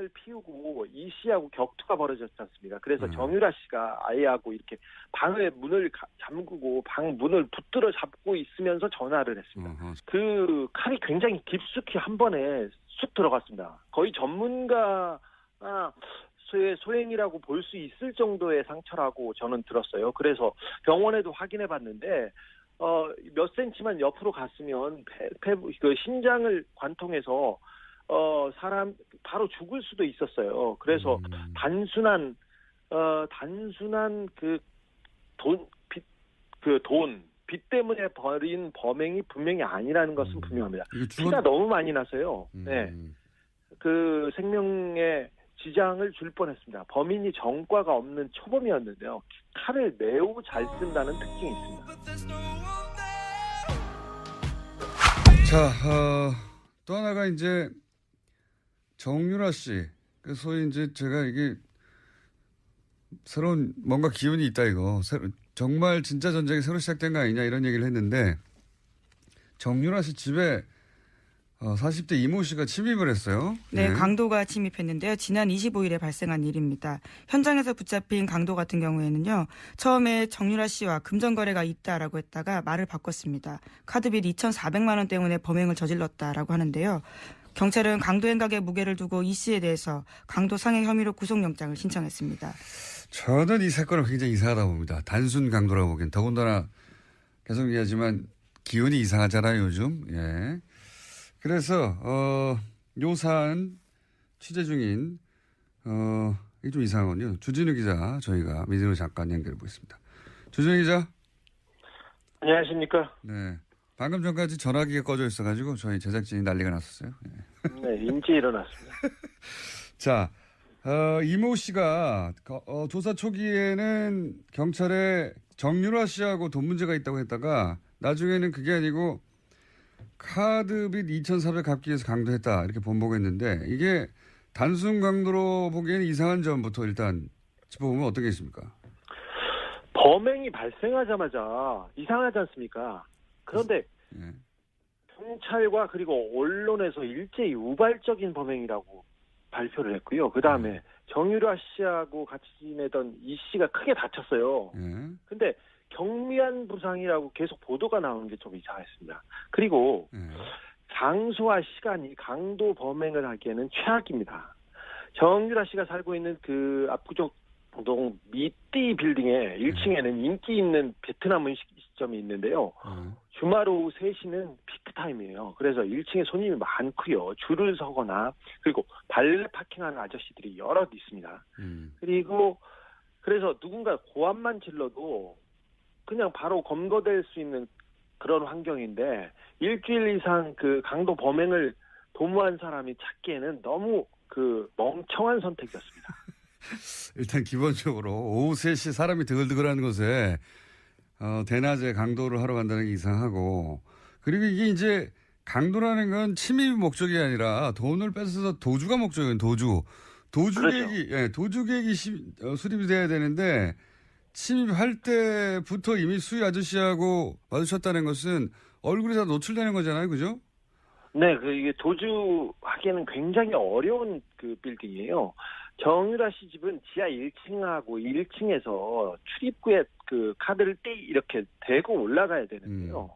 담배를 피우고 이 씨하고 격투가 벌어졌지 않습니까? 그래서 정유라 씨가 아이하고 이렇게 방의 문을 잠그고 방 문을 붙들어 잡고 있으면서 전화를 했습니다. 그 칼이 굉장히 깊숙이 한 번에 쑥 들어갔습니다. 거의 전문가 소행이라고 볼 수 있을 정도의 상처라고 저는 들었어요. 그래서 병원에도 확인해 봤는데 몇 센치만 옆으로 갔으면 그 심장을 관통해서 사람 바로 죽을 수도 있었어요. 그래서 단순한 빚 때문에 벌인 범행이 분명히 아니라는 것은 분명합니다. 피가 너무 많이 나서요. 네. 그 생명에 지장을 줄 뻔했습니다. 범인이 전과가 없는 초범이었는데요. 칼을 매우 잘 쓴다는 특징이 있습니다. 자, 또 하나가 이제 정유라 씨. 그 소위 이제 제가 이게 새로운 뭔가 기운이 있다 이거. 정말 진짜 전쟁이 새로 시작된 거 아니냐 이런 얘기를 했는데 정유라 씨 집에 40대 이모 씨가 침입을 했어요. 네, 강도가 침입했는데요. 지난 25일에 발생한 일입니다. 현장에서 붙잡힌 강도 같은 경우에는요. 처음에 정유라 씨와 금전거래가 있다라고 했다가 말을 바꿨습니다. 카드빚 2,400만 원 때문에 범행을 저질렀다라고 하는데요. 경찰은 강도 행각의 무게를 두고 이 씨에 대해서 강도 상해 혐의로 구속영장을 신청했습니다. 저는 이 사건을 굉장히 이상하다고 봅니다. 단순 강도라고 보기엔. 더군다나 계속 얘기하지만 기운이 이상하잖아요, 요즘. 예. 그래서 요 사안 취재 중인 이게 좀 이상하군요. 주진우 기자 저희가 미디어로 잠깐 연결해 보겠습니다. 주진우 기자. 안녕하십니까. 네. 방금 전까지 전화기가 꺼져 있어가지고 저희 제작진이 난리가 났었어요. 네, 인지 일어났습니다. 자, 이모 씨가 조사 초기에는 경찰에 정유라 씨하고 돈 문제가 있다고 했다가 나중에는 그게 아니고 카드빚 2,400 갚기 위해서 강도했다 이렇게 번복했는데 이게 단순 강도로 보기에는 이상한 점부터 일단 짚어보면 어떤 게 있습니까? 범행이 발생하자마자 이상하지 않습니까? 그런데 경찰과 그리고 언론에서 일제히 우발적인 범행이라고 발표를 했고요. 그다음에 정유라 씨하고 같이 지내던 이 씨가 크게 다쳤어요. 근데 경미한 부상이라고 계속 보도가 나오는 게 좀 이상했습니다. 그리고 장소와 시간이 강도 범행을 하기에는 최악입니다. 정유라 씨가 살고 있는 그 압구정동 미띠 빌딩의 1층에는 인기 있는 베트남 음식점이 있는데요. 주말 오후 3시는 피크타임이에요. 그래서 1층에 손님이 많고요. 줄을 서거나 그리고 발레 파킹하는 아저씨들이 여럿 있습니다. 그리고 그래서 누군가 고함만 질러도 그냥 바로 검거될 수 있는 그런 환경인데 일주일 이상 그 강도 범행을 도모한 사람이 찾기에는 너무 그 멍청한 선택이었습니다. 일단 기본적으로 오후 3시 사람이 드글드글하는 곳에 대낮에 강도를 하러 간다는 게 이상하고 그리고 이게 이제 강도라는 건 침입이 목적이 아니라 돈을 뺏어서 도주가 목적이에요. 도주객이 그렇죠. 도주객이 수립이 돼야 되는데 침입할 때부터 이미 수위 아저씨하고 마주쳤다는 것은 얼굴이 다 노출되는 거잖아요. 그죠? 네, 이게 도주하기에는 굉장히 어려운 그 빌딩이에요. 정유라 씨 집은 지하 1층하고 1층에서 출입구에 그 카드를 이렇게 대고 올라가야 되는데요.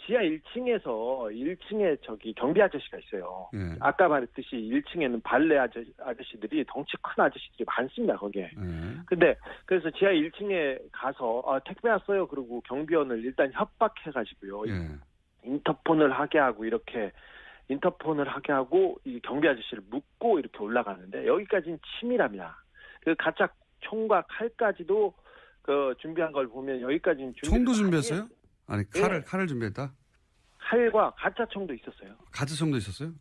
지하 1층에서 1층에 저기 경비 아저씨가 있어요. 아까 말했듯이 1층에는 발레 아저씨들이 덩치 큰 아저씨들이 많습니다, 거기에. 근데 그래서 지하 1층에 가서 택배 왔어요. 그리고 경비원을 일단 협박해가지고요. 인터폰을 하게 하고 이 경비 아저씨를 묶고 이렇게 올라가는데 여기까지는 치밀합니다. 그 가짜 총과 칼까지도 그 준비한 걸 보면 여기까지는 총도 준비했어요? 아니 칼을 준비했다? 칼과 가짜 총도 있었어요. 가짜 총도 있었어요?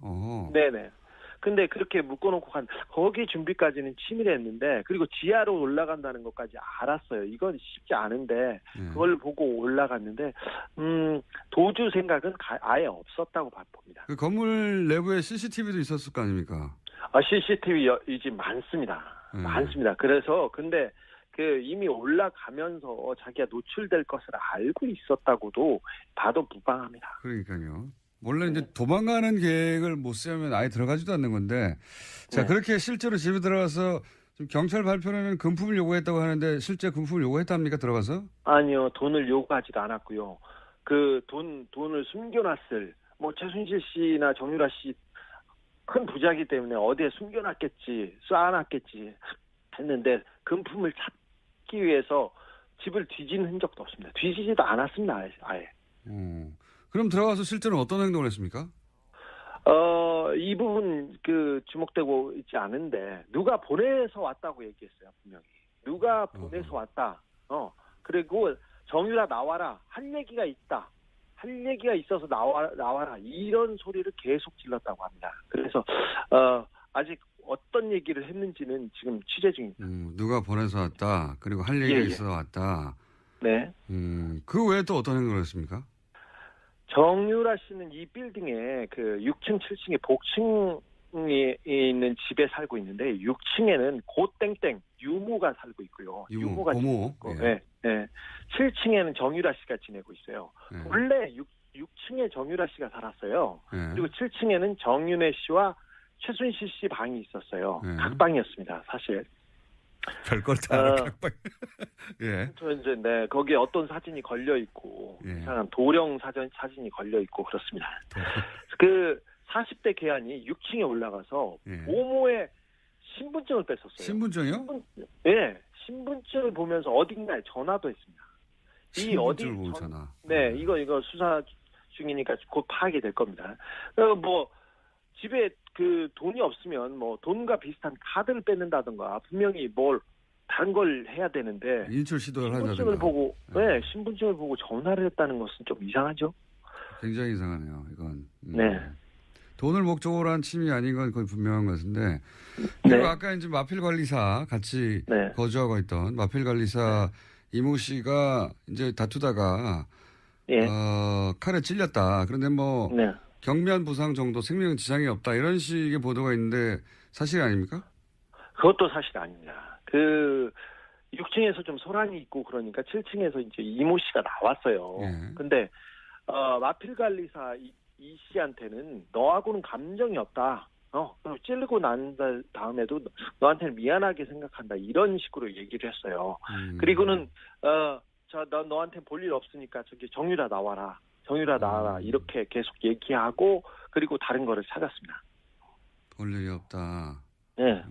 네네. 근데 그렇게 묶어놓고 거기 준비까지는 치밀했는데 그리고 지하로 올라간다는 것까지 알았어요. 이건 쉽지 않은데 그걸 보고 올라갔는데 도주 생각은 아예 없었다고 봅니다. 그 건물 내부에 CCTV도 있었을 거 아닙니까? CCTV 이 집 많습니다. 많습니다. 그래서 근데 그 이미 올라가면서 자기가 노출될 것을 알고 있었다고도 봐도 무방합니다. 그러니까요. 원래 이제 도망가는 계획을 못 세우면 아예 들어가지도 않는 건데. 자, 네. 그렇게 실제로 집에 들어가서 좀 경찰 발표는 금품을 요구했다고 하는데 실제 금품을 요구했답니까? 들어가서? 아니요, 돈을 요구하지도 않았고요. 그 돈을 숨겨놨을, 뭐 최순실 씨나 정유라 씨 큰 부자이기 때문에 어디에 숨겨놨겠지, 쌓아놨겠지 했는데 금품을 찾기 위해서 집을 뒤지는 흔적도 없습니다. 뒤지지도 않았습니다, 아예. 그럼 들어가서 실제로 어떤 행동을 했습니까? 이 부분 주목되고 있지 않은데 누가 보내서 왔다고 얘기했어요, 분명히. 누가 보내서 왔다. 그리고 정유라 나와라. 할 얘기가 있다. 할 얘기가 있어서 나와라. 이런 소리를 계속 질렀다고 합니다. 그래서 아직 어떤 얘기를 했는지는 지금 취재 중입니다. 누가 보내서 왔다. 그리고 할 얘기가 있어서 왔다. 네. 그 외에 또 어떤 행동을 했습니까? 정유라 씨는 이 빌딩에 그 6층, 7층에 복층에 있는 집에 살고 있는데 6층에는 고땡땡 유모가 살고 있고요. 유모가 고모. 있고, 네. 7층에는 정유라 씨가 지내고 있어요. 예. 원래 6층에 정유라 씨가 살았어요. 예. 그리고 7층에는 정윤회 씨와 최순실 씨 방이 있었어요. 예. 각방이었습니다, 사실. 별걸 다 알아, 각방. 예. 저 이제 거기에 어떤 사진이 걸려 있고 이상한 도령 사진이 걸려 있고 그렇습니다. 그 40대 계안이 6층에 올라가서 모모의 신분증을 뺐었어요. 신분증이요? 네, 신분증을 보면서 어딘가에 전화도 했습니다. 이 어디 전화. 네, 이거 수사 중이니까 곧 파악이 될 겁니다. 뭐 집에 그 돈이 없으면 뭐 돈과 비슷한 카드를 뺏는다든가 분명히 뭘 다른 걸 해야 되는데 인출 시도를 한다든가. 신분증을 보고 전화를 했다는 것은 좀 이상하죠? 굉장히 이상하네요, 이건. 네. 돈을 목적으로 한 침이 아닌 건 거의 분명한 것인데. 그리고 아까 이제 마필 관리사 같이 거주하고 있던 마필 관리사 이모 씨가 이제 다투다가 칼에 찔렸다. 그런데 뭐 경미한 부상 정도 생명 지장이 없다 이런 식의 보도가 있는데 사실 아닙니까? 그것도 사실 아닙니다. 그 6층에서 좀 소란이 있고 그러니까 7층에서 이제 이모 씨가 나왔어요. 근데 마필 관리사 이 씨한테는 너하고는 감정이 없다. 찌르고 난 다음에도 너한테는 미안하게 생각한다. 이런 식으로 얘기를 했어요. 그리고는 너한테 볼 일 없으니까 저기 정유라 나와라. 이렇게 계속 얘기하고 그리고 다른 거를 찾았습니다. 볼 일이 없다. 네.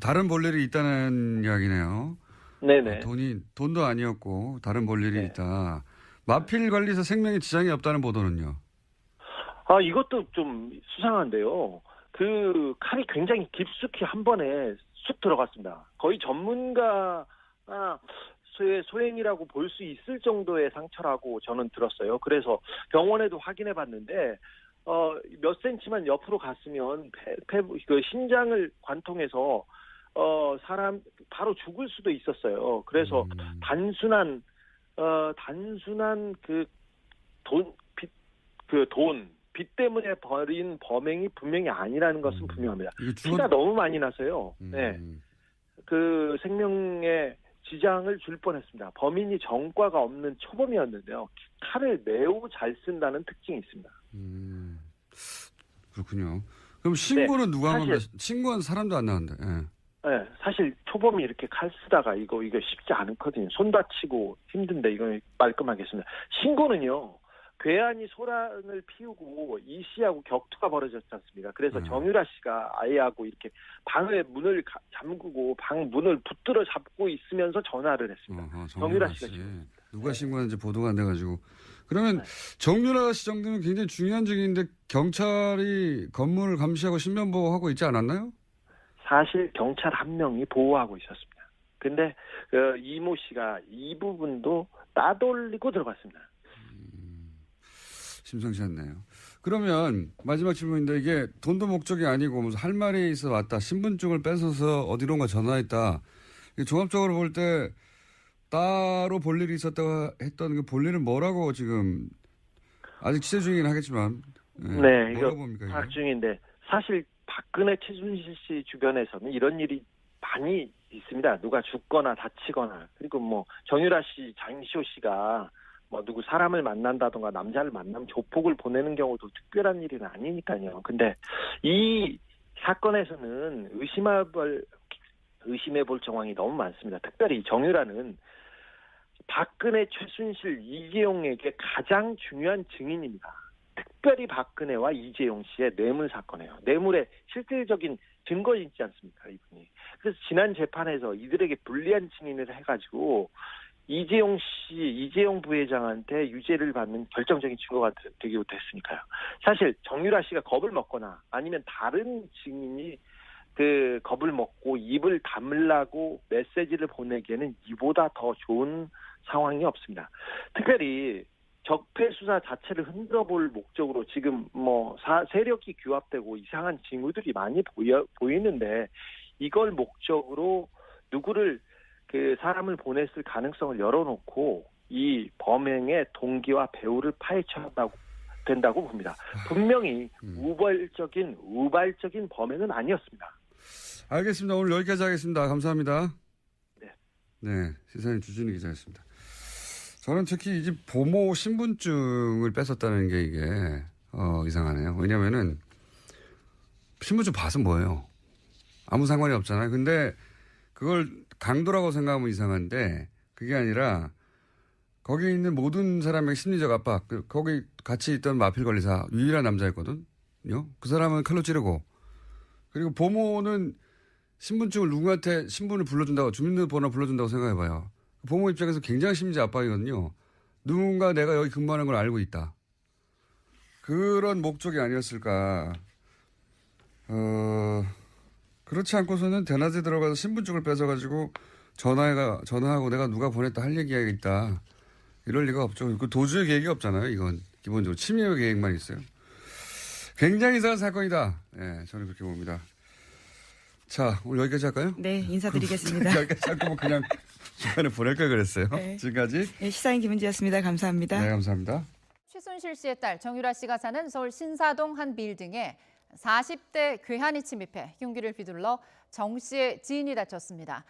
다른 볼 일이 있다는 이야기네요. 네네. 돈도 아니었고 다른 볼 일이 있다. 마필 관리사 생명에 지장이 없다는 보도는요? 이것도 좀 수상한데요. 그 칼이 굉장히 깊숙이 한 번에 쑥 들어갔습니다. 거의 전문가 소행이라고 볼 수 있을 정도의 상처라고 저는 들었어요. 그래서 병원에도 확인해 봤는데 몇 센치만 옆으로 갔으면 그 심장을 관통해서 사람 바로 죽을 수도 있었어요. 그래서 단순한 빚 때문에 벌인 범행이 분명히 아니라는 것은 분명합니다. 피가 너무 많이 나서요. 네. 그 생명에 지장을 줄 뻔했습니다. 범인이 전과가 없는 초범이었는데요. 칼을 매우 잘 쓴다는 특징이 있습니다. 그렇군요. 그럼 신고는 누가 한 겁니까? 신고한 사람도 안 나왔는데. 네, 사실 초범이 이렇게 칼 쓰다가 이거 쉽지 않거든요. 손 다치고 힘든데 이거 말끔하겠습니다. 신고는요. 괴한이 소란을 피우고 이 씨하고 격투가 벌어졌지 않습니까? 그래서 정유라 씨가 아이하고 이렇게 방의 문을 잠그고 방 문을 붙들어 잡고 있으면서 전화를 했습니다. 정유라 씨가 누가 신고했는지 보도가 안 돼가지고. 그러면 정유라 씨 정도면 굉장히 중요한 적인데 경찰이 건물을 감시하고 신변보호하고 있지 않았나요? 사실 경찰 한 명이 보호하고 있었습니다. 근데 이모 씨가 이 부분도 따돌리고 들어갔습니다. 심상치 않네요. 그러면 마지막 질문인데 이게 돈도 목적이 아니고 무슨 할 말이 있어 왔다. 신분증을 뺏어서 어디론가 전화했다. 종합적으로 볼 때 따로 볼 일이 있었다고 했던 그 볼 일은 뭐라고 지금 아직 취재 중이긴 하겠지만 이거 파악 중인데 사실 박근혜 최순실 씨 주변에서는 이런 일이 많이 있습니다. 누가 죽거나 다치거나 그리고 뭐 정유라 씨, 장시호 씨가 뭐 누구 사람을 만난다던가 남자를 만나면 조폭을 보내는 경우도 특별한 일은 아니니까요. 근데 이 사건에서는 의심해볼 정황이 너무 많습니다. 특별히 정유라는 박근혜, 최순실, 이재용에게 가장 중요한 증인입니다. 특별히 박근혜와 이재용 씨의 뇌물 사건이에요. 뇌물의 실질적인 증거 있지 않습니까, 이분이. 그래서 지난 재판에서 이들에게 불리한 증인을 해가지고 이재용 부회장한테 유죄를 받는 결정적인 증거가 되기도 했으니까요. 사실 정유라 씨가 겁을 먹거나 아니면 다른 증인이 그 겁을 먹고 입을 다물라고 메시지를 보내기에는 이보다 더 좋은 상황이 없습니다. 특별히 적폐 수사 자체를 흔들어볼 목적으로 지금 뭐 세력이 규합되고 이상한 징후들이 많이 보이는데 이걸 목적으로 누구를 그 사람을 보냈을 가능성을 열어놓고 이 범행의 동기와 배후를 파헤쳐야 된다고 봅니다. 분명히 우발적인 범행은 아니었습니다. 알겠습니다. 오늘 여기까지 하겠습니다. 감사합니다. 네, 시사인 주진우 기자였습니다. 저는 특히 이제 보모 신분증을 뺏었다는 게 이게 이상하네요. 왜냐면은 신분증 봐서 뭐예요? 아무 상관이 없잖아요. 근데 그걸 강도라고 생각하면 이상한데 그게 아니라 거기 있는 모든 사람의 심리적 압박, 거기 같이 있던 마필 관리사 유일한 남자였거든요. 그 사람은 칼로 찌르고 그리고 보모는 신분증을 누구한테 신분을 불러준다고 주민등록번호 불러준다고 생각해봐요. 보모 입장에서 굉장히 심리적 압박이거든요. 누군가 내가 여기 근무하는 걸 알고 있다. 그런 목적이 아니었을까. 그렇지 않고서는 대낮에 들어가서 신분증을 뺏어가지고 전화하고 내가 누가 보냈다 할 얘기가 있다. 이럴 리가 없죠. 그 도주의 계획이 없잖아요. 이건 기본적으로 침해 계획만 있어요. 굉장히 이상한 사건이다. 네, 저는 그렇게 봅니다. 자, 오늘 여기까지 할까요? 네, 인사드리겠습니다. 여기까지 하고 그냥 시간을 보낼 걸 그랬어요. 네. 지금까지. 네, 시사인 김은지였습니다. 감사합니다. 네, 감사합니다. 최순실 씨의 딸 정유라 씨가 사는 서울 신사동 한 빌딩에 40대 괴한이 침입해 흉기를 휘둘러 정 씨의 지인이 다쳤습니다.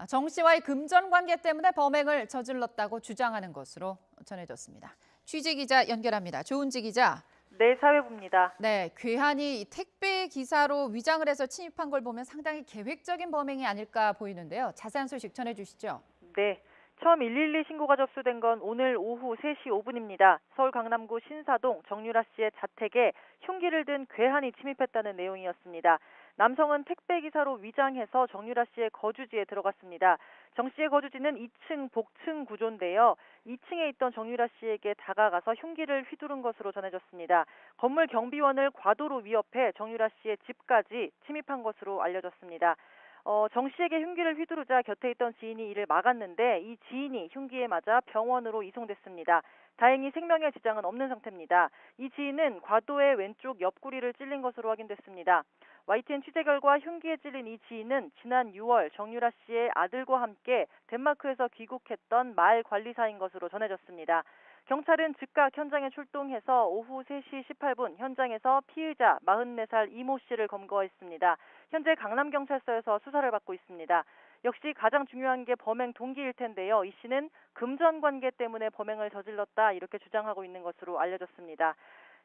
정 씨와의 금전 관계 때문에 범행을 저질렀다고 주장하는 것으로 전해졌습니다. 취재 기자 연결합니다. 조은지 기자. 네, 사회부입니다. 네, 괴한이 택배 기사로 위장을 해서 침입한 걸 보면 상당히 계획적인 범행이 아닐까 보이는데요. 자세한 소식 전해주시죠. 네, 처음 112 신고가 접수된 건 오늘 오후 3시 5분입니다. 서울 강남구 신사동 정유라 씨의 자택에 흉기를 든 괴한이 침입했다는 내용이었습니다. 남성은 택배기사로 위장해서 정유라 씨의 거주지에 들어갔습니다. 정 씨의 거주지는 2층 복층 구조인데요. 2층에 있던 정유라 씨에게 다가가서 흉기를 휘두른 것으로 전해졌습니다. 건물 경비원을 과도로 위협해 정유라 씨의 집까지 침입한 것으로 알려졌습니다. 정 씨에게 흉기를 휘두르자 곁에 있던 지인이 이를 막았는데 이 지인이 흉기에 맞아 병원으로 이송됐습니다. 다행히 생명에 지장은 없는 상태입니다. 이 지인은 과도의 왼쪽 옆구리를 찔린 것으로 확인됐습니다. YTN 취재 결과 흉기에 찔린 이 지인은 지난 6월 정유라 씨의 아들과 함께 덴마크에서 귀국했던 마을 관리사인 것으로 전해졌습니다. 경찰은 즉각 현장에 출동해서 오후 3시 18분 현장에서 피의자 44살 이모 씨를 검거했습니다. 현재 강남경찰서에서 수사를 받고 있습니다. 역시 가장 중요한 게 범행 동기일 텐데요. 이 씨는 금전 관계 때문에 범행을 저질렀다 이렇게 주장하고 있는 것으로 알려졌습니다.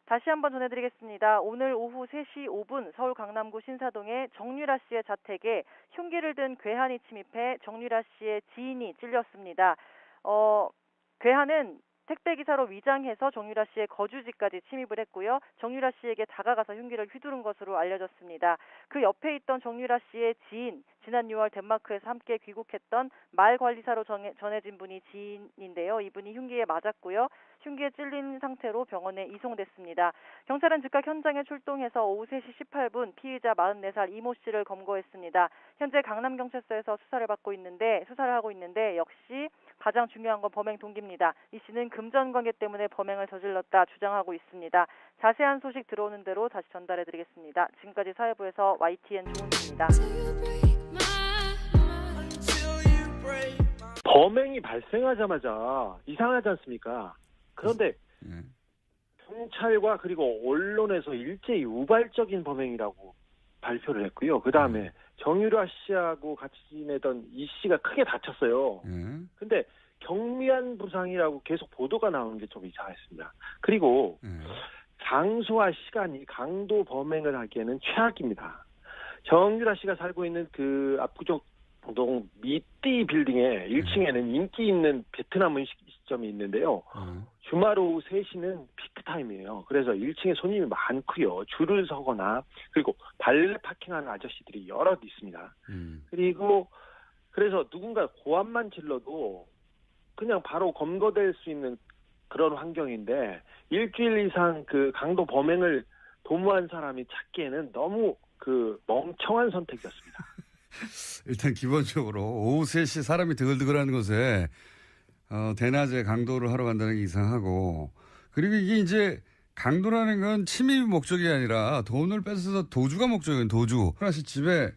다시 한번 전해드리겠습니다. 오늘 오후 3시 5분 서울 강남구 신사동의 정유라 씨의 자택에 흉기를 든 괴한이 침입해 정유라 씨의 지인이 찔렸습니다. 괴한은 택배기사로 위장해서 정유라 씨의 거주지까지 침입을 했고요. 정유라 씨에게 다가가서 흉기를 휘두른 것으로 알려졌습니다. 그 옆에 있던 정유라 씨의 지인, 지난 6월 덴마크에서 함께 귀국했던 마을 관리사로 전해진 분이 지인인데요. 이분이 흉기에 맞았고요. 흉기에 찔린 상태로 병원에 이송됐습니다. 경찰은 즉각 현장에 출동해서 오후 3시 18분 피의자 44살 이모 씨를 검거했습니다. 현재 강남경찰서에서 수사를 하고 있는데 역시 가장 중요한 건 범행 동기입니다. 이 씨는 금전 관계 때문에 범행을 저질렀다 주장하고 있습니다. 자세한 소식 들어오는 대로 다시 전달해드리겠습니다. 지금까지 사회부에서 YTN 조은지입니다. 범행이 발생하자마자 이상하지 않습니까? 그런데 경찰과 그리고 언론에서 일제히 우발적인 범행이라고 발표를 했고요. 그 다음에 정유라 씨하고 같이 지내던 이 씨가 크게 다쳤어요. 근데 경미한 부상이라고 계속 보도가 나오는 게 좀 이상했습니다. 그리고 장소와 시간이 강도 범행을 하기에는 최악입니다. 정유라 씨가 살고 있는 그 압구정 동 미띠 빌딩의 1층에는 인기 있는 베트남 음식점이 있는데요. 주말 오후 3시는 피크타임이에요. 그래서 1층에 손님이 많고요. 줄을 서거나 그리고 발레 파킹하는 아저씨들이 여럿 있습니다. 그리고 그래서 누군가 고함만 질러도 그냥 바로 검거될 수 있는 그런 환경인데 일주일 이상 그 강도 범행을 도모한 사람이 찾기에는 너무 그 멍청한 선택이었습니다. 일단 기본적으로 오후 3시 사람이 드글드글하는 곳에 대낮에 강도를 하러 간다는 게 이상하고 그리고 이게 이제 강도라는 건 침입 목적이 아니라 돈을 뺏어서 도주가 목적이에요. 도주. 하나 씨 집에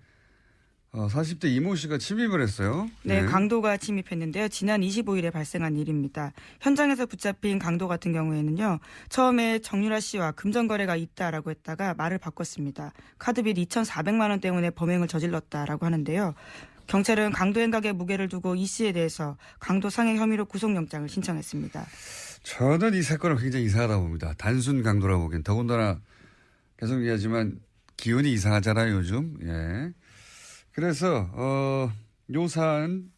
40대 이모 씨가 침입을 했어요. 네, 강도가 침입했는데요. 지난 25일에 발생한 일입니다. 현장에서 붙잡힌 강도 같은 경우에는요. 처음에 정유라 씨와 금전거래가 있다라고 했다가 말을 바꿨습니다. 카드빚 2,400만 원 때문에 범행을 저질렀다라고 하는데요. 경찰은 강도 행각에 무게를 두고 이 씨에 대해서 강도 상해 혐의로 구속영장을 신청했습니다. 저는 이 사건을 굉장히 이상하다 봅니다. 단순 강도라고 보기엔. 더군다나 계속 얘기하지만 기운이 이상하잖아요, 요즘. 예. 그래서 요 사안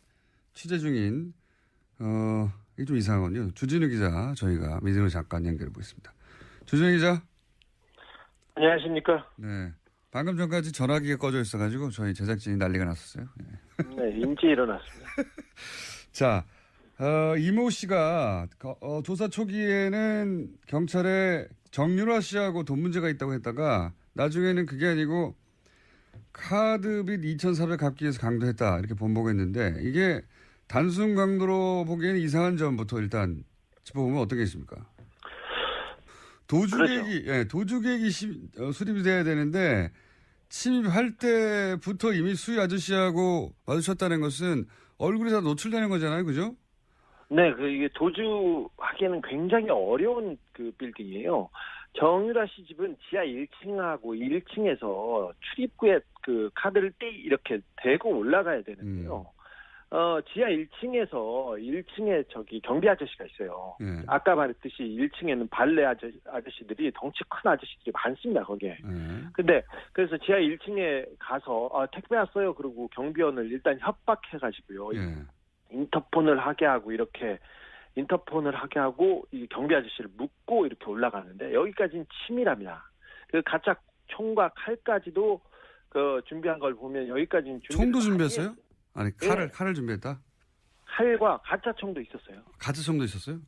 취재 중인 이게 좀 이상하군요. 주진우 기자 저희가 민진우 잠깐 연결해 보겠습니다. 주진우 기자. 안녕하십니까? 네. 방금 전까지 전화기가 꺼져 있어가지고 저희 제작진이 난리가 났었어요. 네, 인지 일어났습니다. 자, 이모 씨가 조사 초기에는 경찰에 정유라 씨하고 돈 문제가 있다고 했다가 나중에는 그게 아니고 카드빚 2,400 갚기 위해서 강도했다 이렇게 번복했는데 이게 단순 강도로 보기에는 이상한 점부터 일단 짚어보면 어떤 게 있습니까? 도주계획이 그렇죠. 예, 도주계획이 수립이 돼야 되는데 침입할 때부터 이미 수희 아저씨하고 마주쳤다는 것은 얼굴이 다 노출되는 거잖아요, 그죠? 네, 이게 도주하기에는 굉장히 어려운 그 빌딩이에요. 정유라 씨 집은 지하 1층하고 1층에서 출입구에 그 카드를 이렇게 대고 올라가야 되는데요. 지하 1층에서 1층에 저기 경비 아저씨가 있어요. 아까 말했듯이 1층에는 발레 아저씨들이 덩치 큰 아저씨들이 많습니다, 거기에. 근데 그래서 지하 1층에 가서 택배 왔어요. 그리고 경비원을 일단 협박해가지고요. 인터폰을 하게 하고 이렇게 인터폰을 하게 하고 이 경비 아저씨를 묶고 이렇게 올라가는데 여기까지는 치밀합니다. 그 가짜 총과 칼까지도 그 준비한 걸 보면 여기까지는 총도 준비했어요? 아니 칼을 준비했다? 칼과 가짜 총도 있었어요. 가짜 총도 있었어요?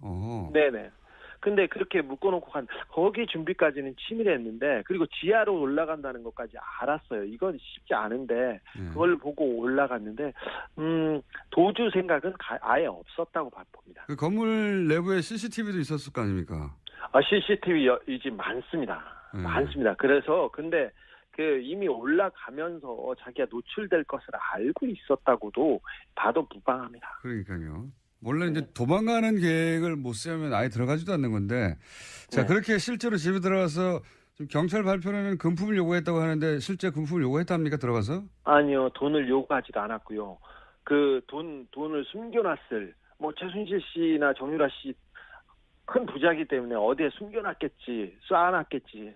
네네. 근데 그렇게 묶어놓고 거기 준비까지는 치밀했는데 그리고 지하로 올라간다는 것까지 알았어요. 이건 쉽지 않은데 그걸 보고 올라갔는데 도주 생각은 아예 없었다고 봅니다. 그 건물 내부에 CCTV도 있었을 거 아닙니까? CCTV 이 집 많습니다. 많습니다. 그래서 근데 그 이미 올라가면서 자기가 노출될 것을 알고 있었다고도 봐도 무방합니다. 그러니까요. 원래 이제 도망가는 계획을 못 세우면 아예 들어가지도 않는 건데, 자 그렇게 실제로 집에 들어가서 지금 경찰 발표는 금품을 요구했다고 하는데 실제 금품을 요구했답니까 들어가서? 아니요, 돈을 요구하지도 않았고요. 그 돈을 숨겨놨을 뭐 최순실 씨나 정유라 씨 큰 부자이기 때문에 어디에 숨겨놨겠지, 쌓아놨겠지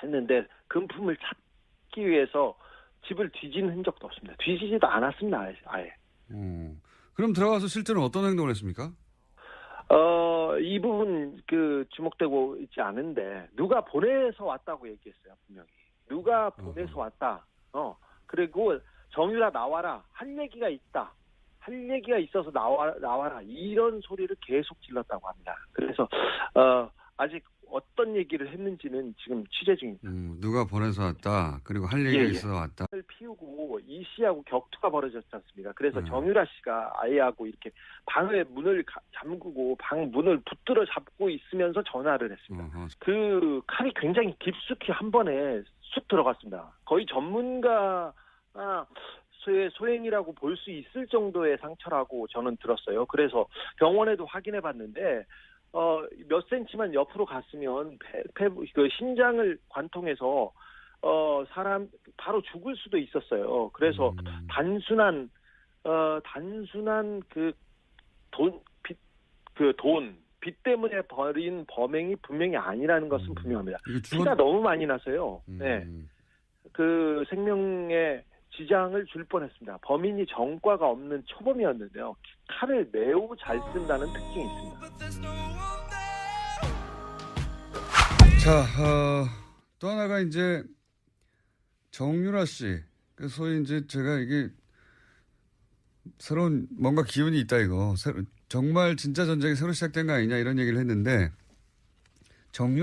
했는데 금품을 찾기 위해서 집을 뒤지는 흔적도 없습니다. 뒤지지도 않았습니다, 아예. 그럼 들어가서 실제로 어떤 행동을 했습니까? 이 부분 주목되고 있지 않은데 누가 보내서 왔다고 얘기했어요, 분명히. 누가 보내서 왔다. 그리고 정유라 나와라. 할 얘기가 있다. 할 얘기가 있어서 나와라. 이런 소리를 계속 질렀다고 합니다. 그래서 아직 어떤 얘기를 했는지는 지금 취재 중입니다. 누가 보내서 왔다. 그리고 할 얘기가 있어서 왔다. 피우고 이 씨하고 격투가 벌어졌지 않습니까? 그래서 정유라 씨가 아이하고 이렇게 방의 문을 잠그고 방 문을 붙들어 잡고 있으면서 전화를 했습니다. 그 칼이 굉장히 깊숙이 한 번에 쑥 들어갔습니다. 거의 전문가 소행이라고 볼 수 있을 정도의 상처라고 저는 들었어요. 그래서 병원에도 확인해 봤는데 몇 센치만 옆으로 갔으면 그 신장을 관통해서 사람 바로 죽을 수도 있었어요. 그래서 단순한 그 돈, 빚 때문에 벌인 범행이 분명히 아니라는 것은 분명합니다. 이거 피가 너무 많이 나서요. 네. 그 생명에 지장을 줄 뻔했습니다. 범인이 전과가 없는 초범이었는데요. 칼을 매우 잘 쓴다는 특징이 있습니다. 자, 또 하나가 이제 정유라 씨. 그 소위 이제 제가 이게 새로운 뭔가 기운이 있다 이거. 정말 진짜 전쟁이 새로 시작된 거 아니냐 이런 얘기를 했는데 정유라